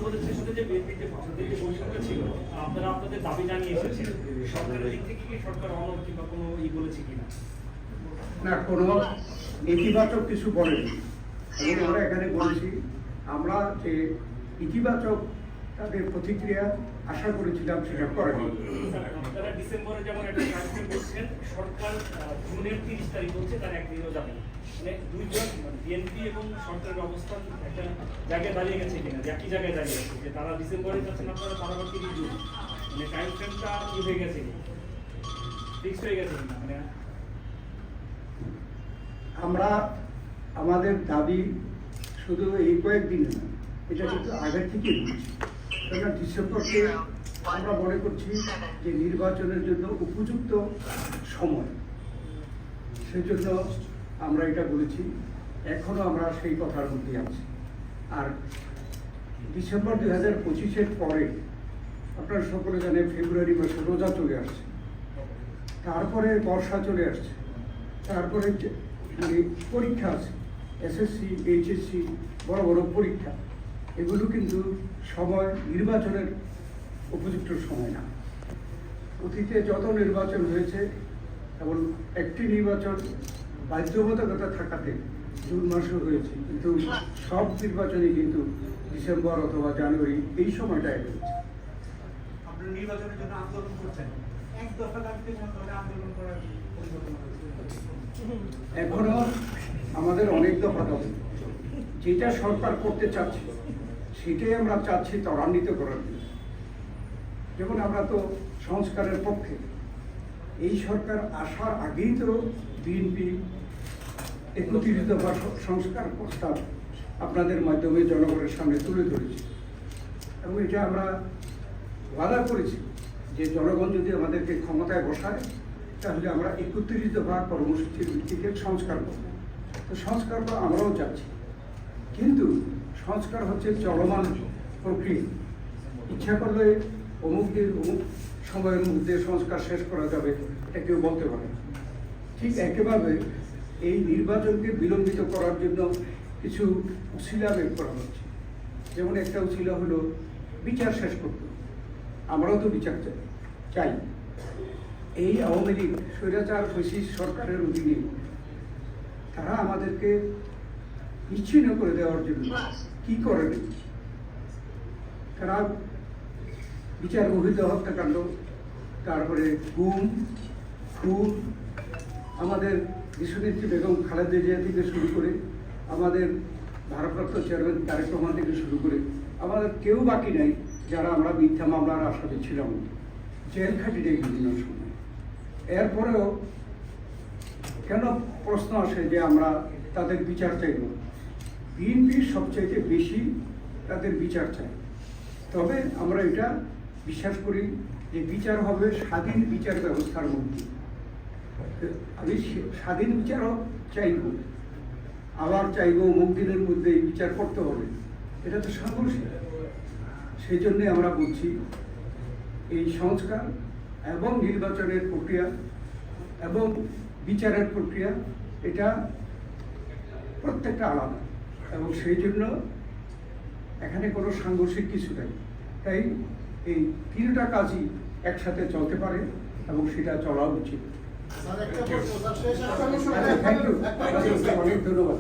বলেছে শুধু যে বিএনপির যে ভাষাতে যে বৈষম্য ছিল, আপনারা আপনাদের দাবি জানিয়ে এসেছেন, সরকারের দিক থেকে কি সরকার অনড় কিংবা কোনো বলেছে কিনা? না, কোনো নেতিবাচক কিছু বলেনি। এবং আমরা এখানে বলেছি আমরা যে ইতিবাচক তাদের প্রতিক্রিয়া আশা করেছিলাম সেটা করেনি। তারা ডিসেম্বরে যেমন একটা কার্যক্রম করছেন, সরকার জুনের 30 তারিখ বলছে তার একদিনও যাবে না। মানে দুইজন বিএনপি এবং সরকারের অবস্থান একটা জায়গায় দাঁড়িয়ে গেছে কিনা, যে একই জায়গায় দাঁড়িয়ে গেছে, যে তারা ডিসেম্বরে যাচ্ছেন, আপনারা তারা 30 জুন, মানে টাইম ফ্রেমটা কি হয়ে গেছে, ফিক্সড হয়ে গেছে কিনা? মানে আমরা আমাদের দাবি শুধু এই কয়েকদিন না, এটা কিন্তু আগের থেকে বলছি। কারণ ডিসেম্বরকে আমরা মনে করছি যে নির্বাচনের জন্য উপযুক্ত সময়, সেজন্য আমরা এটা বলেছি। এখনো আমরা সেই কথার মধ্যে আছি। আর ডিসেম্বর 2025-এর পরে আপনারা সকলে জানেন ফেব্রুয়ারি মাসে রোজা চলে আসছে, তারপরে বর্ষা চলে আসছে, তারপরে মানে পরীক্ষা আছে, এসএসসি, এইচএসসি, বড় বড় পরীক্ষা। এগুলো কিন্তু সময় নির্বাচনের উপযুক্ত সময় না। অতীতে যত নির্বাচন হয়েছে, এবং একটি নির্বাচন বাধ্যবাধকতা থাকাতে জুন মাসে হয়েছে, কিন্তু সব নির্বাচনই কিন্তু ডিসেম্বর অথবা জানুয়ারি এই সময়টায় হয়েছে। আপনারা নির্বাচনের জন্য আন্দোলন করছেন, এক দফা দাবিতে আন্দোলন করার পরিকল্পনা হয়েছে? এখনো আমাদের অনেক দফা দাবি, যেটা সরকার করতে চাচ্ছে সেটাই আমরা চাচ্ছি ত্বরান্বিত করার জন্য। যেমন আমরা তো সংস্কারের পক্ষে, এই সরকার আসার আগেই তো বিএনপি 31 দফা সংস্কার প্রস্তাব আপনাদের মাধ্যমে জনগণের সামনে তুলে ধরেছি, এবং এটা আমরা ওয়াদা করেছি যে জনগণ যদি আমাদেরকে ক্ষমতায় বসায় তাহলে আমরা 31 দফা কর্মসূচির ভিত্তিতে সংস্কার করব। তো সংস্কার তো আমরাও চাচ্ছি, কিন্তু সংস্কার হচ্ছে চলমান প্রক্রিয়া। ইচ্ছা করলে অমুক দিন অমুক সময়ের মধ্যে সংস্কার শেষ করা যাবে, এটা কেউ বলতে পারে। ঠিক একইভাবে এই নির্বাচনকে বিলম্বিত করার জন্য কিছু উছিলা বের করা হচ্ছে। যেমন একটা উছিলা হলো বিচার শেষ করতে, আমরাও তো বিচার চাই। এই আওয়ামী লীগ স্বৈরাচার ফ্যাসিস্ট সরকারের অধীনে তারা আমাদেরকে বিচ্ছিন্ন করে দেওয়ার জন্য কি করেনি? তারা বিচার বহির্ভূত হত্যাকাণ্ড, তারপরে গুম, খুন, আমাদের বিশ্বনেত্রী বেগম খালেদা জিয়া থেকে শুরু করে আমাদের ভারপ্রাপ্ত চেয়ারম্যান তারেক রহমান থেকে শুরু করে আমাদের কেউ বাকি নাই যারা আমরা মিথ্যা মামলার আসামি ছিলাম, জেল খাটি দেয় বিভিন্ন সময়। এরপরেও কেন প্রশ্ন আসে যে আমরা তাদের বিচার চাইব? বিএনপির সবচাইতে বেশি তাদের বিচার চাই। তবে আমরা এটা বিশ্বাস করি যে বিচার হবে স্বাধীন বিচার ব্যবস্থার মধ্যে। আমি স্বাধীন বিচারও চাইব, আবার চাইব অমুক দিনের মধ্যে বিচার করতে হবে, এটা তো সাংঘর্ষিক। সেই জন্যে আমরা বলছি এই সংস্কার এবং নির্বাচনের প্রক্রিয়া এবং বিচারের প্রক্রিয়া এটা প্রত্যেকটা আলাদা, এবং সেই জন্য এখানে কোনো সাংঘর্ষিক কিছু নেই। তাই এই তিনটা কাজই একসাথে চলতে পারে এবং সেটা চলা উচিত। থ্যাংক ইউ, অনেক ধন্যবাদ।